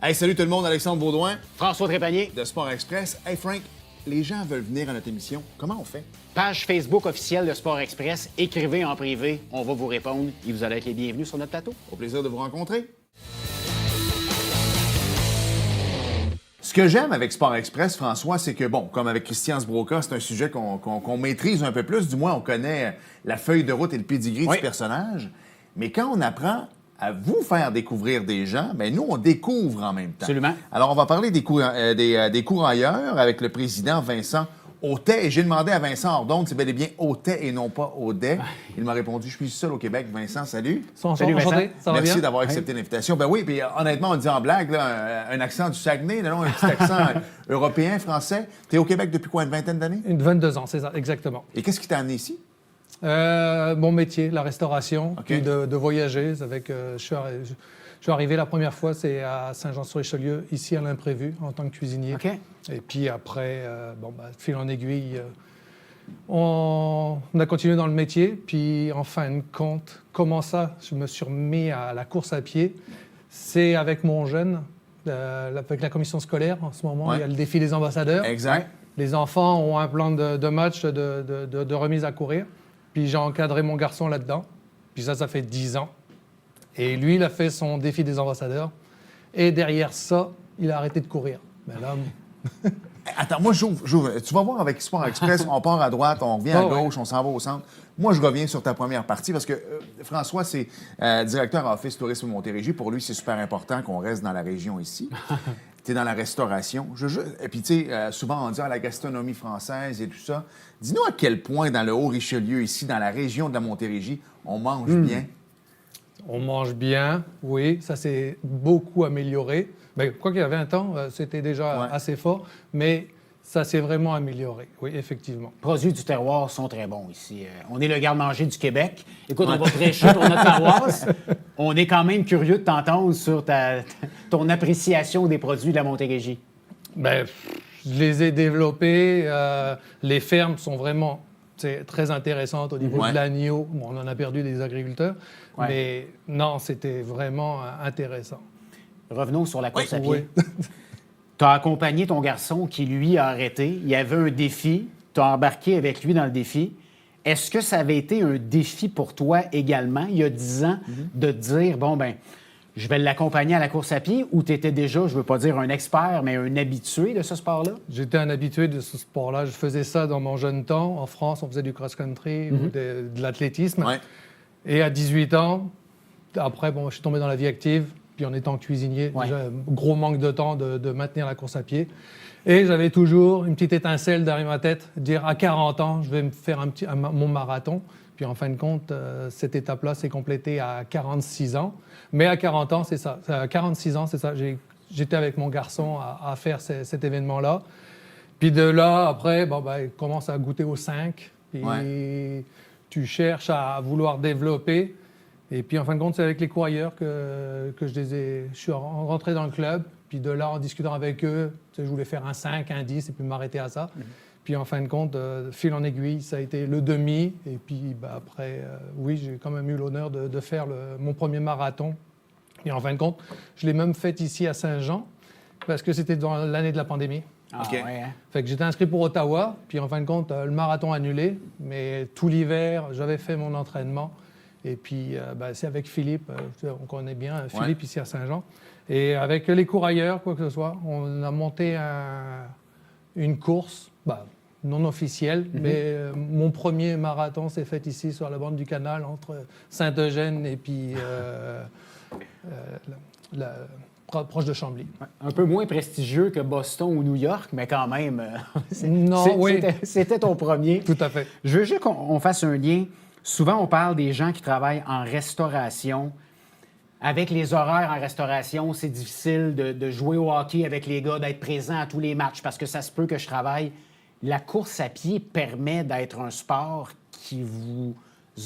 Hey, salut tout le monde, Alexandre Baudouin François Trépanier. de Sport Express. Hey Frank, les gens veulent venir à notre émission. Comment on fait? Page Facebook officielle de Sport Express. Écrivez en privé, on va vous répondre et vous allez être les bienvenus sur notre plateau. Au plaisir de vous rencontrer. Ce que j'aime avec Sport Express, François, c'est que, bon, comme avec Christian Sbroca, c'est un sujet qu'on maîtrise un peu plus. Du moins, on connaît la feuille de route et le pedigree du personnage. Mais quand on apprend à vous faire découvrir des gens, bien, nous, on découvre en même temps. Absolument. Alors, on va parler des courailleurs avec le président Vincent Audet. Et j'ai demandé à Vincent Hordon, c'est bel et bien Audet et non pas Audet. Il m'a répondu, je suis seul au Québec. Vincent, salut. Salut, Vincent. Ça va bien? Merci d'avoir accepté l'invitation. Ben oui, puis honnêtement, on dit en blague, là, un accent du Saguenay, là, non, un petit accent européen, français. Tu es au Québec depuis quoi, une vingtaine d'années? 22 ans, c'est ça, exactement. Et qu'est-ce qui t'a amené ici? Mon métier, la restauration, OK. puis de voyager. Je suis arrivé la première fois, c'est à Saint-Jean-sur-Richelieu, ici à l'imprévu, en tant que cuisinier. OK. Et puis après, fil en aiguille, on a continué dans le métier. Puis en fin de compte, comment ça, je me suis remis à la course à pied. C'est avec mon jeune, avec la commission scolaire en ce moment. Ouais. Il y a le défi des ambassadeurs. Exact. Les enfants ont un plan de match, de remise à courir. Puis j'ai encadré mon garçon là-dedans. Puis ça fait 10 ans. Et lui, il a fait son défi des ambassadeurs. Et derrière ça, il a arrêté de courir. Mais là, Attends, moi, j'ouvre. Tu vas voir avec Sport Express, on part à droite, on revient à gauche, on s'en va au centre. Moi, je reviens sur ta première partie parce que François, c'est directeur à Office Tourisme Montérégie. Pour lui, c'est super important qu'on reste dans la région ici. Tu es dans la restauration. Et puis, tu sais, souvent, on dit la gastronomie française et tout ça. Dis-nous à quel point, dans le Haut-Richelieu, ici, dans la région de la Montérégie, on mange bien. on mange bien, oui, ça s'est beaucoup amélioré. Ben, quoi qu'il y a 20 ans, c'était déjà assez fort, mais ça s'est vraiment amélioré, oui, effectivement. Les produits du terroir sont très bons ici. On est le garde-manger du Québec. Écoute, on va prêcher pour notre paroisse. On est quand même curieux de t'entendre sur ton appréciation des produits de la Montérégie. Ben, je les ai développés. Les fermes sont vraiment très intéressantes au niveau de l'agneau. Bon, on en a perdu des agriculteurs, mais non, c'était vraiment intéressant. Revenons sur la course à pied. Oui. Tu as accompagné ton garçon qui, lui, a arrêté. Il y avait un défi. Tu as embarqué avec lui dans le défi. Est-ce que ça avait été un défi pour toi également, il y a 10 ans, de te dire, bon, ben, je vais l'accompagner à la course à pied, ou tu étais déjà, je ne veux pas dire un expert, mais un habitué de ce sport-là? J'étais un habitué de ce sport-là. Je faisais ça dans mon jeune temps. En France, on faisait du cross-country ou de l'athlétisme. Ouais. Et à 18 ans, après, bon, je suis tombé dans la vie active. Puis en étant cuisinier, déjà, gros manque de temps de maintenir la course à pied. Et j'avais toujours une petite étincelle derrière ma tête, dire à 40 ans, je vais me faire mon marathon. Puis en fin de compte, cette étape-là s'est complétée à 46 ans. Mais à 40 ans, c'est ça. À 46 ans, c'est ça. J'étais avec mon garçon à faire cet événement-là. Puis de là, après, il commence à goûter aux 5. Puis tu cherches à vouloir développer. Et puis, en fin de compte, c'est avec les coureurs que je suis rentré dans le club. Puis de là, en discutant avec eux, je voulais faire un 5, un 10 et puis m'arrêter à ça. Puis en fin de compte, fil en aiguille, ça a été le demi. Et puis après, j'ai quand même eu l'honneur de faire mon premier marathon. Et en fin de compte, je l'ai même fait ici à Saint-Jean parce que c'était dans l'année de la pandémie. OK. Fait que j'étais inscrit pour Ottawa. Puis en fin de compte, le marathon annulé. Mais tout l'hiver, j'avais fait mon entraînement. Et puis, c'est avec Philippe, on connaît bien Philippe ici à Saint-Jean. Et avec les courailleurs, quoi que ce soit, on a monté une course, non officielle, mais mon premier marathon s'est fait ici sur la bande du canal entre Saint-Eugène et puis proche de Chambly. Un peu moins prestigieux que Boston ou New York, mais quand même, c'était ton premier. Tout à fait. Je veux juste qu'on fasse un lien. Souvent, on parle des gens qui travaillent en restauration. Avec les horaires en restauration, c'est difficile de jouer au hockey avec les gars, d'être présent à tous les matchs parce que ça se peut que je travaille. La course à pied permet d'être un sport qui vous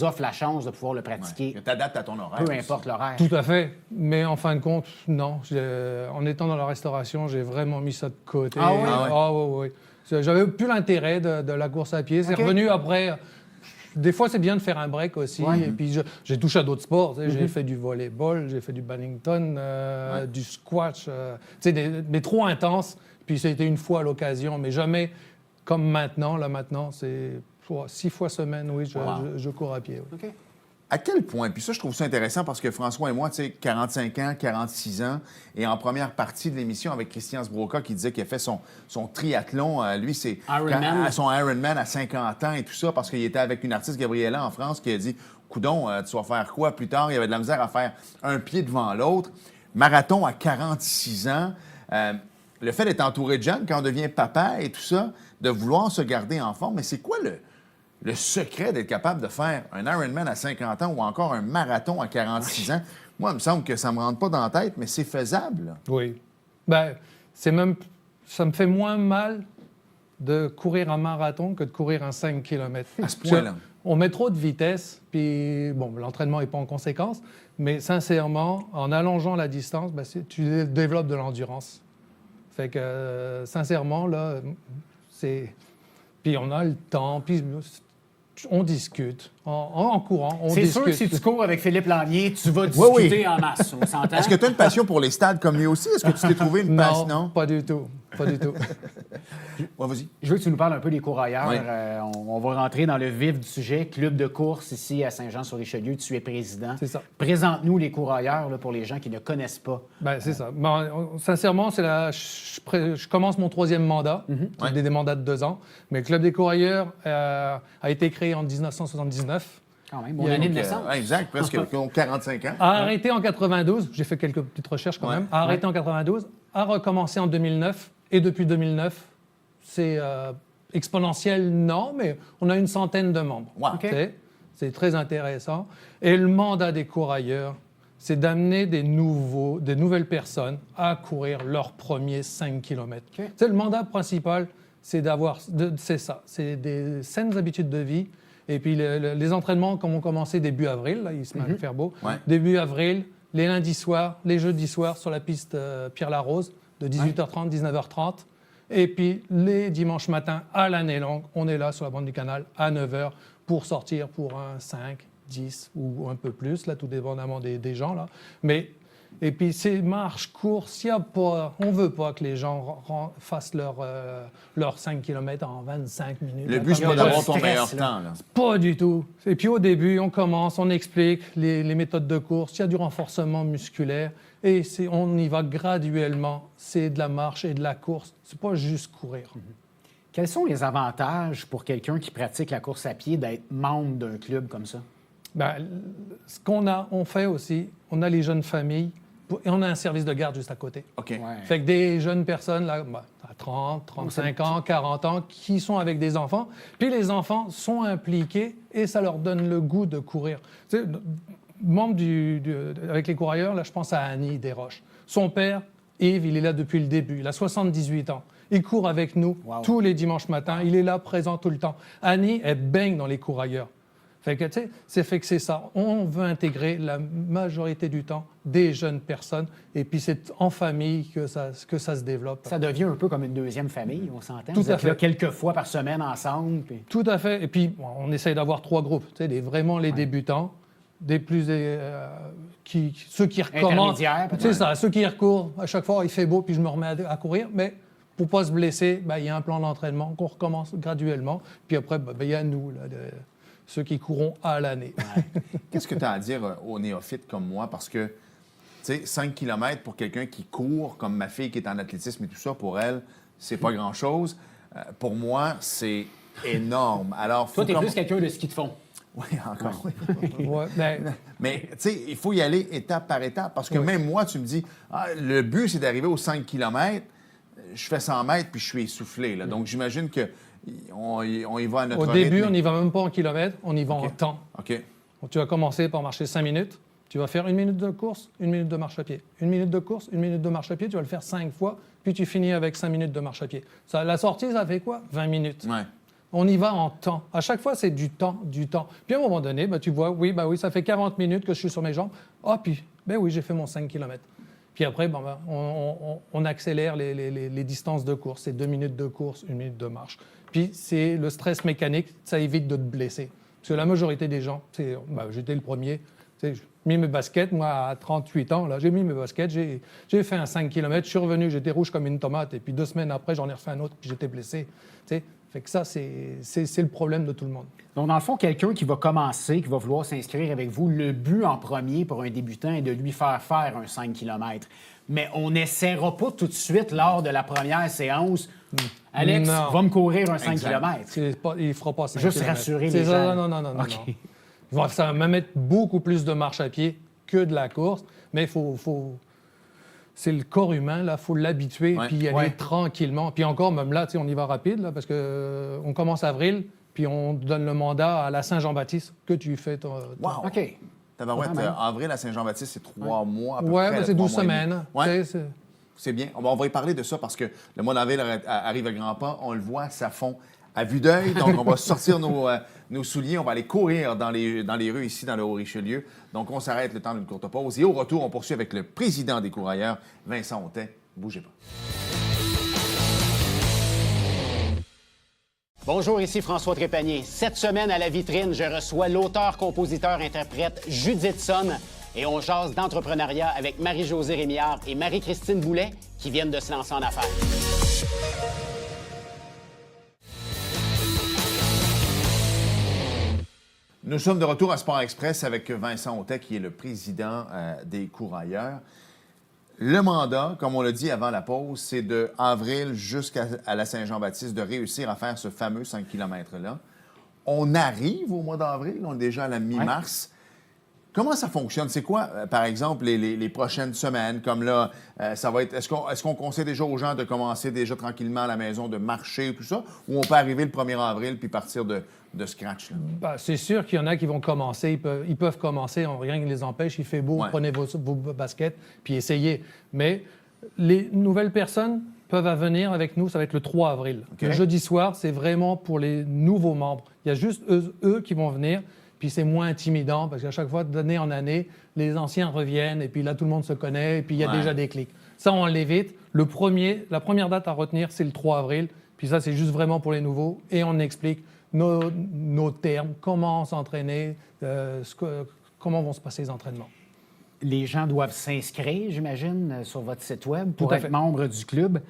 offre la chance de pouvoir le pratiquer. Tu t'adaptes à ton horaire. Peu importe l'horaire. Tout à fait. Mais en fin de compte, non. En étant dans la restauration, j'ai vraiment mis ça de côté. Ah oui? Oui. J'avais plus l'intérêt de la course à pied. C'est revenu après... des fois, c'est bien de faire un break aussi. Ouais. Et puis, j'ai touché à d'autres sports. Tu sais, j'ai fait du volleyball, j'ai fait du badminton, du squash. Tu sais, mais trop intense. Puis, c'était une fois à l'occasion, mais jamais comme maintenant. Là, maintenant, c'est 6 fois semaine, oui, je cours à pied. Oui. OK. À quel point, puis ça, je trouve ça intéressant parce que François et moi, tu sais, 45 ans, 46 ans, et en première partie de l'émission avec Christian Sbroca qui disait qu'il a fait son triathlon, lui, c'est Ironman. son Ironman à 50 ans et tout ça, parce qu'il était avec une artiste, Gabriella, en France, qui a dit « Coudon, tu vas faire quoi plus tard? » Il y avait de la misère à faire un pied devant l'autre. Marathon à 46 ans. Le fait d'être entouré de jeunes, quand on devient papa et tout ça, de vouloir se garder en forme, mais c'est quoi le secret d'être capable de faire un Ironman à 50 ans ou encore un marathon à 46 ans? Moi, il me semble que ça ne me rentre pas dans la tête, mais c'est faisable. Là. Oui. Ben, ça me fait moins mal de courir un marathon que de courir un 5 km. À ce point-là. On met trop de vitesse, puis bon, l'entraînement n'est pas en conséquence, mais sincèrement, en allongeant la distance, ben, tu développes de l'endurance. Fait que, sincèrement, là, c'est... Puis on a le temps, puis on discute. En courant, on discute. C'est sûr que si tu cours avec Philippe Lanier, tu vas discuter en masse, on s'entend? Est-ce que tu as une passion pour les stades comme lui aussi? Est-ce que tu t'es trouvé une passion? Non, pas du tout. Pas du tout. Ouais, vas-y. Je veux que tu nous parles un peu des coureurs. Oui. On va rentrer dans le vif du sujet. Club de course ici à Saint-Jean-sur-Richelieu. Tu es président. C'est ça. Présente-nous les coureurs là, pour les gens qui ne connaissent pas. Ben, c'est ça. Ben, sincèrement, je commence mon 3e mandat. Ouais. J'ai des mandats de 2 ans. Mais le Club des coureurs a été créé en 1979. Quand même, mon année de naissance. Exact, presque 45 ans. A arrêté en 92. J'ai fait quelques petites recherches quand Ouais. même. A arrêté en 92. A recommencé en 2009. Et depuis 2009, c'est exponentiel, non, mais on a une centaine de membres. Wow. OK. C'est très intéressant. Et le mandat des coureurs, c'est d'amener des nouvelles personnes à courir leur premier 5 km. OK. Le mandat principal, c'est c'est ça, c'est des saines habitudes de vie. Et puis les entraînements, comme on commençait début avril, là, il se met à faire beau, Ouais. début avril, les lundis soirs, les jeudis soirs sur la piste Pierre-Larose, de 18h30, 19h30. Et puis les dimanches matins, à l'année longue, on est là sur la bande du canal à 9h pour sortir pour un 5, 10 ou un peu plus, là, tout dépendamment des gens. Là. Et puis ces marches, courses, on ne veut pas que les gens fassent leur 5 km en 25 minutes. Le but, c'est Il y a pas pas d'avoir de ton stress, meilleur là. temps. Là. Pas du tout. Et puis au début, on commence, on explique les méthodes de course, il y a du renforcement musculaire et on y va graduellement. C'est de la marche et de la course. C'est pas juste courir. Quels sont les avantages pour quelqu'un qui pratique la course à pied d'être membre d'un club comme ça? Ben, ce on fait aussi, on a les jeunes familles et on a un service de garde juste à côté. OK. Ouais. Fait que des jeunes personnes, là, à 30, 35 ans, 40 ans, qui sont avec des enfants, puis les enfants sont impliqués et ça leur donne le goût de courir. Tu sais, membre avec les coureurs, là, je pense à Annie Desroches. Son père, Yves, il est là depuis le début. Il a 78 ans. Il court avec nous tous les dimanches matins. Il est là, présent tout le temps. Annie, elle baigne dans les coureurs. Fait que, tu sais, c'est ça. On veut intégrer la majorité du temps des jeunes personnes. Et puis, c'est en famille que ça se développe. Ça devient un peu comme une deuxième famille, on s'entend? Tout Vous à êtes là fait. quelques fois par semaine ensemble. Puis... Tout à fait. Et puis, on essaye d'avoir 3 groupes. Tu sais, vraiment les débutants, ceux qui recommencent. Intermédiaires, peut-être. C'est ça, ceux qui recourent. À chaque fois, il fait beau, puis je me remets à courir. Mais pour ne pas se blesser, il y a un plan d'entraînement qu'on recommence graduellement. Puis après, il y a nous, là, ceux qui courront à l'année. Qu'est-ce que tu as à dire aux néophytes comme moi? Parce que, tu sais, 5 km pour quelqu'un qui court, comme ma fille qui est en athlétisme et tout ça, pour elle, c'est pas grand-chose. Pour moi, c'est énorme. Alors, Toi, tu es plus quelqu'un de ski de fond. Oui, encore. Ouais, Mais, tu sais, il faut y aller étape par étape. Parce que même moi, tu me dis, le but, c'est d'arriver aux 5 km. Je fais 100 mètres, puis je suis essoufflé. Là. Donc, j'imagine qu'on y va à notre rythme. Au début, on n'y va même pas en kilomètres, on y va en temps. OK. Donc, tu vas commencer par marcher 5 minutes. Tu vas faire 1 minute de course, 1 minute de marche à pied. 1 minute de course, 1 minute de marche à pied. Tu vas le faire 5 fois, puis tu finis avec 5 minutes de marche à pied. La sortie, ça fait quoi? 20 minutes. Ouais. On y va en temps. À chaque fois, c'est du temps. Puis à un moment donné, tu vois, oui, ça fait 40 minutes que je suis sur mes jambes. Puis, oui, j'ai fait mon 5 km. Puis après, on accélère les distances de course. C'est 2 minutes de course, 1 minute de marche. Puis c'est le stress mécanique, ça évite de te blesser. Parce que la majorité des gens, j'étais le premier, j'ai mis mes baskets, moi à 38 ans, là, j'ai mis mes baskets, j'ai fait un 5 km, je suis revenu, j'étais rouge comme une tomate, et puis 2 semaines après, j'en ai refait un autre, puis j'étais blessé. T'sais. Fait que ça, c'est le problème de tout le monde. Donc, dans le fond, quelqu'un qui va commencer, qui va vouloir s'inscrire avec vous, le but en premier pour un débutant est de lui faire un 5 km. Mais on n'essaiera pas tout de suite lors de la première séance. Alex va me courir un 5 km. Il ne fera pas 5 Juste km. rassurer les gens. Non. Ça va même être beaucoup plus de marche à pied que de la course, mais il faut... C'est le corps humain, là, il faut l'habituer, puis y aller tranquillement. Puis encore, même là, on y va rapide, là, parce qu'on commence avril, puis on donne le mandat à la Saint-Jean-Baptiste que tu fais. Wow! OK. Avril à Saint-Jean-Baptiste, c'est 3 mois à peu près. Oui, c'est 12 semaines. C'est bien. On va y parler de ça parce que le mois d'avril arrive à grands pas. On le voit, ça fond à vue d'œil. Donc, on va sortir nos souliers. On va aller courir dans les rues ici, dans le Haut-Richelieu. Donc, on s'arrête le temps d'une courte pause. Et au retour, on poursuit avec le président des coureurs, Vincent Autet. Bougez pas. Bonjour, ici François Trépanier. Cette semaine, à la vitrine, je reçois l'auteur-compositeur-interprète Judith Sonne et on jase d'entrepreneuriat avec Marie-Josée Rémillard et Marie-Christine Boulet qui viennent de se lancer en affaires. Nous sommes de retour à Sport Express avec Vincent Autet, qui est le président des coureurs. Le mandat, comme on l'a dit avant la pause, c'est de avril jusqu'à la Saint-Jean-Baptiste de réussir à faire ce fameux 5 km-là. On arrive au mois d'avril, on est déjà à la mi-mars. Comment ça fonctionne? C'est quoi, par exemple, les prochaines semaines? Comme là, ça va être. Est-ce qu'on conseille déjà aux gens de commencer déjà tranquillement à la maison, de marcher, tout ça? Ou on peut arriver le 1er avril puis partir de scratch? Là? C'est sûr qu'il y en a qui vont commencer. Ils peuvent commencer, rien ne les empêche. Il fait beau, prenez vos baskets puis essayez. Mais les nouvelles personnes peuvent venir avec nous, ça va être le 3 avril. Okay. Le jeudi soir, c'est vraiment pour les nouveaux membres. Il y a juste eux qui vont venir. Puis c'est moins intimidant parce qu'à chaque fois, d'année en année, les anciens reviennent et puis là, tout le monde se connaît et puis il y a déjà des clics. Ça, on l'évite. La première date à retenir, c'est le 3 avril. Puis ça, c'est juste vraiment pour les nouveaux et on explique nos termes, comment s'entraîner, comment vont se passer les entraînements. Les gens doivent s'inscrire, j'imagine, sur votre site web pour être membre du club.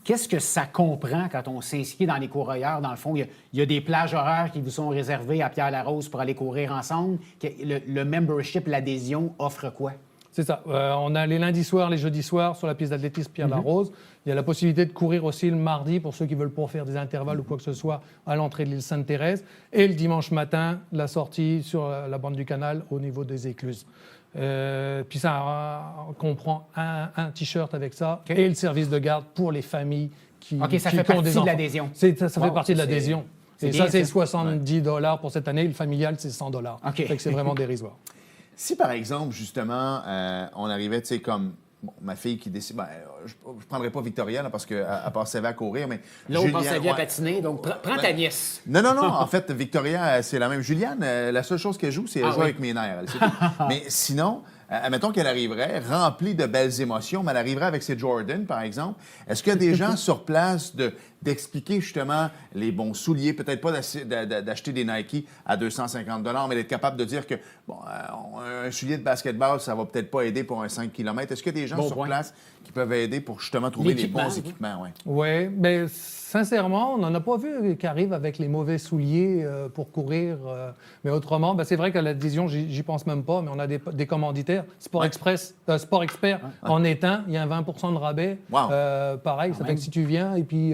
Qu'est-ce que ça comprend quand on s'inscrit dans les coureurs? Dans le fond, il y a des plages horaires qui vous sont réservées à Pierre-Larose pour aller courir ensemble. Le membership, l'adhésion, offre quoi? C'est ça. On a les lundis soirs, les jeudis soirs sur la piste d'athlétisme Pierre-Larose. Il y a la possibilité de courir aussi le mardi pour ceux qui veulent pas faire des intervalles ou quoi que ce soit à l'entrée de l'île Sainte-Thérèse. Et le dimanche matin, la sortie sur la bande du canal au niveau des écluses. Puis ça comprend un T-shirt avec ça et le service de garde pour les familles qui ça fait partie de l'adhésion. Ça fait partie de l'adhésion. Et ça, c'est $70 pour cette année. Le familial, c'est $100. Fait que c'est vraiment dérisoire. Si, par exemple, justement, on arrivait, tu sais, comme ma fille qui décide... je ne prendrais pas Victoria, là, parce qu'elle passe sa vie à courir, mais... L'autre passe sa vie à patiner, donc prends ta nièce. Non. En fait, Victoria, c'est la même. Juliane, la seule chose qu'elle joue, c'est elle joue avec mes nerfs. Mais sinon... admettons qu'elle arriverait remplie de belles émotions, mais elle arriverait avec ses Jordan, par exemple. Est-ce qu'il y a des gens sur place d'expliquer justement les bons souliers, peut-être pas d'acheter des Nike à $250, mais d'être capable de dire que un soulier de basketball, ça va peut-être pas aider pour un 5 km. Est-ce qu'il y a des gens sur place qui peuvent aider pour justement trouver les bons équipements? Oui, mais sincèrement, on n'en a pas vu qui arrivent avec les mauvais souliers pour courir. Mais autrement, c'est vrai qu'à l'adhésion, j'y pense même pas, mais on a des commanditaires. Sport Expert en est un. Il y a un 20% de rabais. Wow. Pareil, ça fait que si tu viens et puis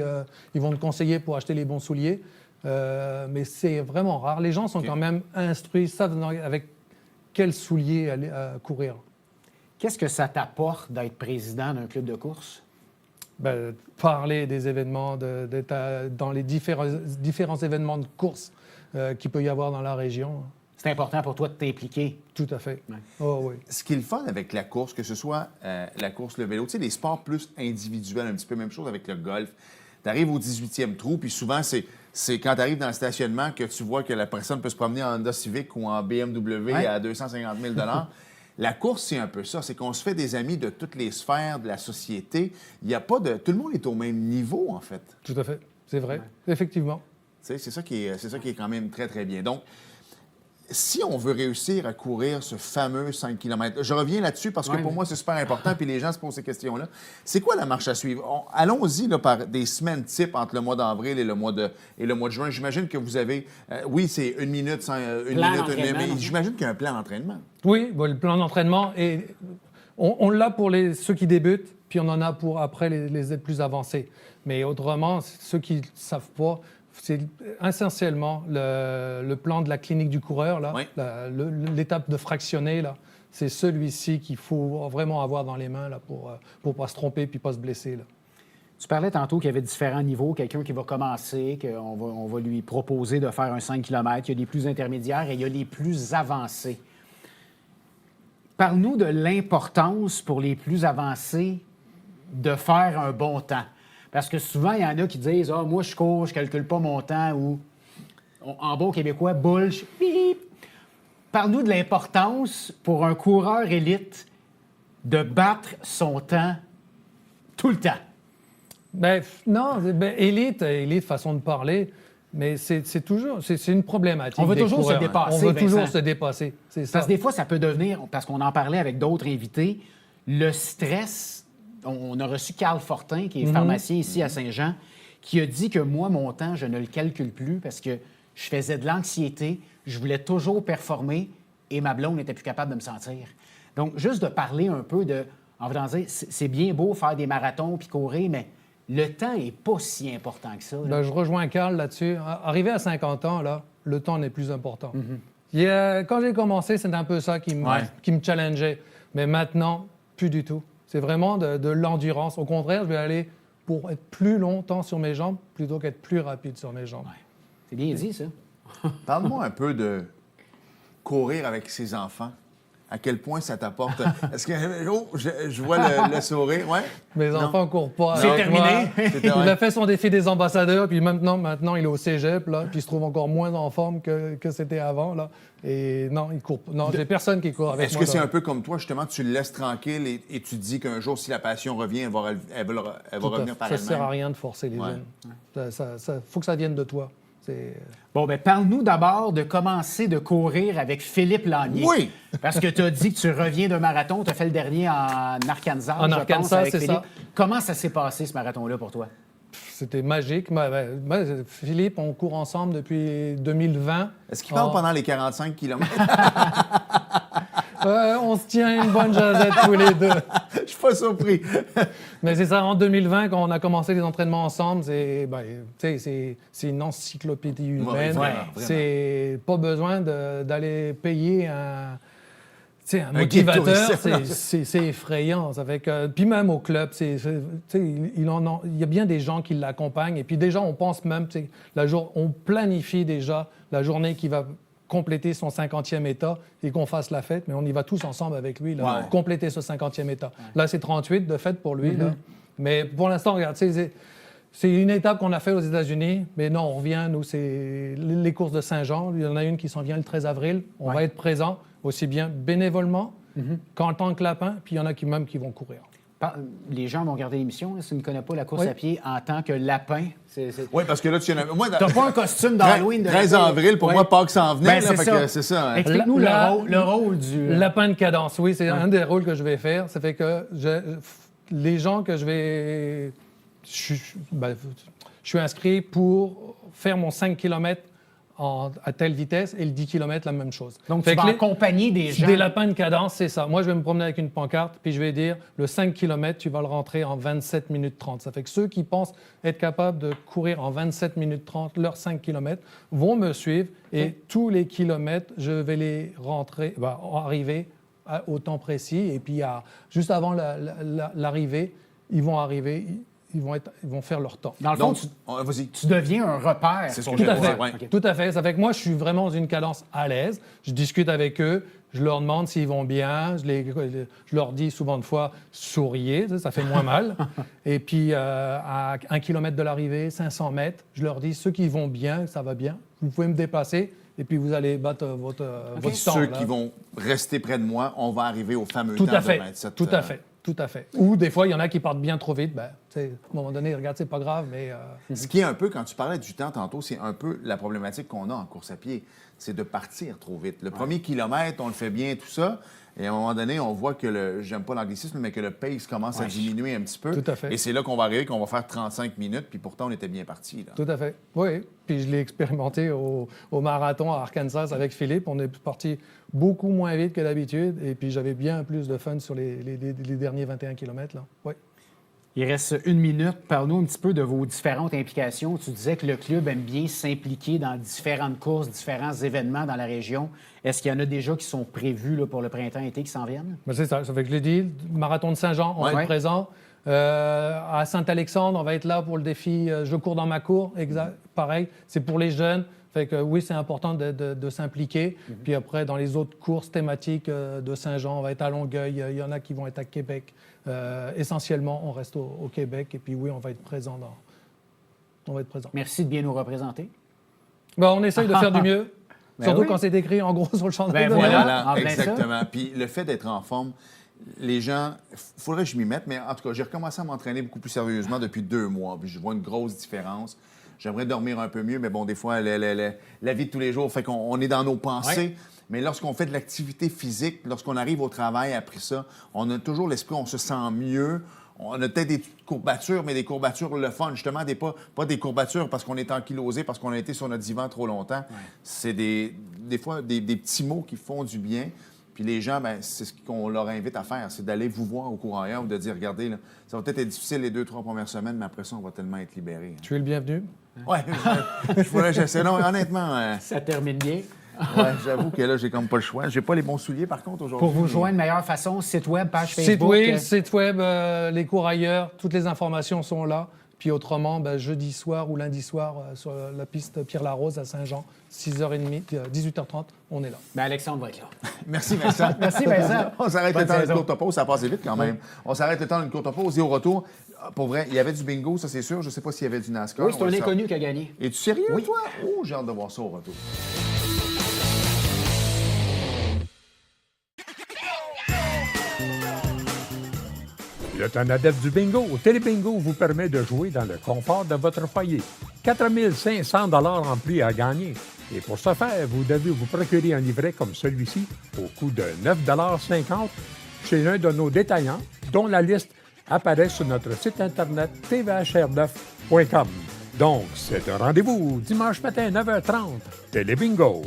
ils vont te conseiller pour acheter les bons souliers. Mais c'est vraiment rare. Les gens sont quand même instruits, savent avec quels souliers aller courir. Qu'est-ce que ça t'apporte d'être président d'un club de course? Parler des événements, d'être dans les différents événements de course qu'il peut y avoir dans la région. C'est important pour toi de t'impliquer. Tout à fait. Ouais. Oh, oui. Ce qui est le fun avec la course, que ce soit la course, le vélo, tu sais, les sports plus individuels, un petit peu même chose avec le golf. Tu arrives au 18e trou, puis souvent, c'est quand tu arrives dans le stationnement que tu vois que la personne peut se promener en Honda Civic ou en BMW à 250 000 La course, c'est un peu ça. C'est qu'on se fait des amis de toutes les sphères de la société. Il n'y a pas de... Tout le monde est au même niveau, en fait. Tout à fait. C'est vrai. Ouais. Effectivement. C'est ça qui est quand même très, très bien. Donc, Si on veut réussir à courir ce fameux 5 km, je reviens là-dessus parce que pour moi, c'est super important, puis les gens se posent ces questions-là. C'est quoi la marche à suivre? Allons-y là, par des semaines types entre le mois d'avril et le mois de juin. J'imagine que vous avez, oui, c'est une minute, mais j'imagine qu'il y a un plan d'entraînement. Oui, le plan d'entraînement, on l'a pour ceux qui débutent, puis on en a pour après les plus avancés. Mais autrement, ceux qui ne savent pas, c'est essentiellement le plan de la clinique du coureur, là, oui. L'étape de fractionner, là, c'est celui-ci qu'il faut vraiment avoir dans les mains là, pour ne pas se tromper puis pas se blesser. Là. Tu parlais tantôt qu'il y avait différents niveaux, quelqu'un qui va commencer, qu'on va lui proposer de faire un 5 km, il y a les plus intermédiaires et il y a les plus avancés. Parle-nous de l'importance pour les plus avancés de faire un bon temps. Parce que souvent, il y en a qui disent « Ah, moi, je cours, je ne calcule pas mon temps » ou en bon québécois, « bullsh, bip ». Parle-nous de l'importance pour un coureur élite de battre son temps tout le temps. Élite, façon de parler, mais c'est une problématique. On veut des toujours coureurs, se dépasser. On veut toujours Vincent. se dépasser, c'est ça. Parce que des fois, ça peut devenir, parce qu'on en parlait avec d'autres invités, le stress. On a reçu Carl Fortin, qui est pharmacien ici à Saint-Jean, qui a dit que moi, mon temps, je ne le calcule plus parce que je faisais de l'anxiété, je voulais toujours performer et ma blonde n'était plus capable de me sentir. Donc, juste de parler un peu de... En voulant dire, c'est bien beau faire des marathons puis courir, mais le temps n'est pas si important que ça. Je rejoins Carl là-dessus. Arrivé à 50 ans, là, le temps n'est plus important. Quand j'ai commencé, c'était un peu ça qui me challengeait. Mais maintenant, plus du tout. C'est vraiment de l'endurance. Au contraire, je vais aller pour être plus longtemps sur mes jambes plutôt qu'être plus rapide sur mes jambes. Ouais. C'est bien dit, ça. Parle-moi un peu de courir avec ses enfants. À quel point ça t'apporte? Est-ce que je vois le sourire, ouais? Mes enfants ne courent pas. C'est terminé. Il a fait son défi des ambassadeurs, puis maintenant il est au cégep, là, puis il se trouve encore moins en forme que c'était avant, là. Et non, il court. Non, j'ai personne qui court avec moi. Est-ce que c'est un peu comme toi, justement, tu le laisses tranquille et tu te dis qu'un jour, si la passion revient, elle va revenir par elle-même? Ça ne sert à rien de forcer les jeunes. Il faut que ça vienne de toi. Bon, bien, parle-nous d'abord de commencer de courir avec Philippe Lanier. Oui! Parce que tu as dit que tu reviens d'un marathon. Tu as fait le dernier en Arkansas, En Arkansas, avec c'est Philippe. ça. Comment ça s'est passé, ce marathon-là, pour toi? C'était magique. Philippe, on court ensemble depuis 2020. Est-ce qu'il parle pendant les 45 km? On se tient une bonne jasette tous les deux. Je suis pas surpris. Mais c'est ça, en 2020, quand on a commencé les entraînements ensemble, c'est une encyclopédie humaine. Vraiment. C'est pas besoin d'aller payer un motivateur. C'est effrayant. Ça fait que, puis même au club, il y a bien des gens qui l'accompagnent. Et puis déjà, on pense même, on planifie déjà la journée qui va compléter son 50e état et qu'on fasse la fête, mais on y va tous ensemble avec lui, là, compléter ce 50e état. Ouais. Là, c'est 38 de fête pour lui. Là. Mais pour l'instant, regarde, c'est une étape qu'on a faite aux États-Unis, mais non, on revient, nous, c'est les courses de Saint-Jean. Il y en a une qui s'en vient le 13 avril. On va être présent, aussi bien bénévolement qu'en tant que lapin, puis il y en a qui vont courir. Les gens vont regarder l'émission, s'ils ne connaissent pas la course à pied en tant que lapin. Oui, parce que là, tu n'as pas un costume d'Halloween. 13 avril, pour moi, Pâques s'en venait. C'est ça. Explique-nous le rôle du... Lapin de cadence, oui, c'est un des rôles que je vais faire. Ça fait que les gens que je vais... Je suis inscrit pour faire mon 5 km à telle vitesse et le 10 km, la même chose. Donc, tu vas accompagner des gens. Des lapins de cadence, c'est ça. Moi, je vais me promener avec une pancarte, puis je vais dire, le 5 km, tu vas le rentrer en 27 minutes 30. Ça fait que ceux qui pensent être capables de courir en 27 minutes 30, leurs 5 km, vont me suivre et tous les kilomètres, je vais les arriver au temps précis. Et puis, juste avant l'arrivée, ils vont arriver... Ils vont faire leur temps. Dans le fond, tu deviens un repère. C'est ce que tout à fait. Tout à fait. Ça fait que moi, je suis vraiment dans une cadence à l'aise. Je discute avec eux. Je leur demande s'ils vont bien. Je leur dis souvent de fois, souriez, ça fait moins mal. Et puis, à 1 km de l'arrivée, 500 mètres, je leur dis, ceux qui vont bien, ça va bien. Vous pouvez me dépasser. Et puis, vous allez battre votre temps. Ceux qui vont rester près de moi, on va arriver au fameux tout temps à fait. de 27. Tout à fait. Tout à fait. Ou des fois, il y en a qui partent bien trop vite. À un moment donné, regarde, c'est pas grave, mais... Ce qui est un peu, quand tu parlais du temps tantôt, c'est un peu la problématique qu'on a en course à pied, c'est de partir trop vite. Le premier kilomètre, on le fait bien, tout ça, et à un moment donné, on voit que j'aime pas l'anglicisme, mais que le pace commence à diminuer un petit peu. Tout à fait. Et c'est là qu'on va arriver, qu'on va faire 35 minutes, puis pourtant, on était bien parti. Tout à fait. Oui. Puis je l'ai expérimenté au marathon à Arkansas avec Philippe. On est parti beaucoup moins vite que d'habitude. Et puis j'avais bien plus de fun sur les derniers 21 km. Là. Oui. Il reste 1 minute. Parle-nous un petit peu de vos différentes implications. Tu disais que le club aime bien s'impliquer dans différentes courses, différents événements dans la région. Est-ce qu'il y en a déjà qui sont prévus là, pour le printemps-été qui s'en viennent? Ben c'est ça. Ça fait que je l'ai dit. Le marathon de Saint-Jean, on va être présent. À Saint-Alexandre, on va être là pour le défi Je cours dans ma cour. Pareil, c'est pour les jeunes. Fait que oui, c'est important de s'impliquer. Puis après, dans les autres courses thématiques de Saint-Jean, on va être à Longueuil. Il y en a qui vont être à Québec. Essentiellement, on reste au Québec. Et puis oui, on va être présent. On va être présent. Merci de bien nous représenter. Ben, on essaye de faire du mieux. Ben Surtout oui. quand c'est écrit en gros sur le chandail. Ben de voilà. maillot. En plein Exactement. Puis le fait d'être en forme, les gens, il faudrait que je m'y mette, mais en tout cas, j'ai recommencé à m'entraîner beaucoup plus sérieusement depuis 2 mois. Puis je vois une grosse différence. J'aimerais dormir un peu mieux, mais bon, des fois, la vie de tous les jours fait qu'on est dans nos pensées. Ouais. Mais lorsqu'on fait de l'activité physique, lorsqu'on arrive au travail après ça, on a toujours l'esprit, on se sent mieux. On a peut-être des courbatures, mais des courbatures le fun, justement, pas des courbatures parce qu'on est ankylosé, parce qu'on a été sur notre divan trop longtemps. Ouais. C'est des fois des petits mots qui font du bien. Puis les gens, ben, c'est ce qu'on leur invite à faire, c'est d'aller vous voir au courrier ou de dire, regardez, là, ça va peut-être être difficile les 2-3 premières semaines, mais après ça, on va tellement être libérés. Tu es le bienvenu. Oui, j'essaie. Non, honnêtement... Ça termine bien. Ouais, j'avoue que là, j'ai comme pas le choix. J'ai pas les bons souliers, par contre, aujourd'hui. Pour vous joindre, meilleure façon, site web, page Facebook. Site web, les cours ailleurs, toutes les informations sont là. Puis autrement, jeudi soir ou lundi soir, sur la piste Pierre-Larose à Saint-Jean, 6h30, 18h30, on est là. Ben Alexandre va être là. Merci, Vincent. Merci, Vincent. On s'arrête le temps d'une courte pause. Ça a passé vite quand même. On s'arrête le temps d'une courte pause et au retour, pour vrai, il y avait du bingo, ça c'est sûr. Je sais pas s'il y avait du NASCAR. Oui, c'est un inconnu qui a gagné. Es-tu sérieux, oui. toi? Oh, j'ai hâte de voir ça au retour. Le Tonadette du bingo, Télébingo vous permet de jouer dans le confort de votre foyer. 4 500 $ en prix à gagner. Et pour ce faire, vous devez vous procurer un livret comme celui-ci au coût de 9,50 $ chez l'un de nos détaillants, dont la liste apparaît sur notre site internet tvhr9.com. Donc, c'est un rendez-vous dimanche matin 9h30. Télébingo.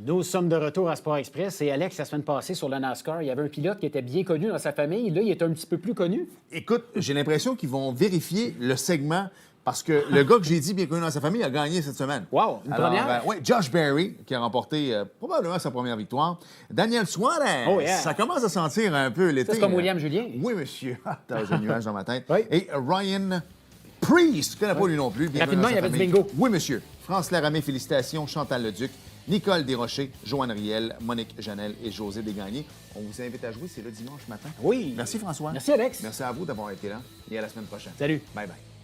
Nous sommes de retour à Sport Express et Alex, la semaine passée sur le NASCAR, il y avait un pilote qui était bien connu dans sa famille. Là, il est un petit peu plus connu. Écoute, j'ai l'impression qu'ils vont vérifier le segment parce que le gars que j'ai dit bien connu dans sa famille a gagné cette semaine. Wow, une première? Oui, Josh Berry, qui a remporté probablement sa première victoire. Daniel Suarez, oh, yeah. Ça commence à sentir un peu l'été. C'est comme William Julien. Oui, monsieur. T'as un nuage dans ma tête. Oui. Et Ryan Priest, je ne connais pas lui non plus. Rapidement, il y avait du bingo. Oui, monsieur. France Laramé, félicitations. Chantal Leduc, Nicole Desrochers, Joanne Riel, Monique Janel et José Desgagnés. On vous invite à jouer, c'est le dimanche matin. Oui. Merci François. Merci Alex. Merci à vous d'avoir été là et à la semaine prochaine. Salut. Bye bye.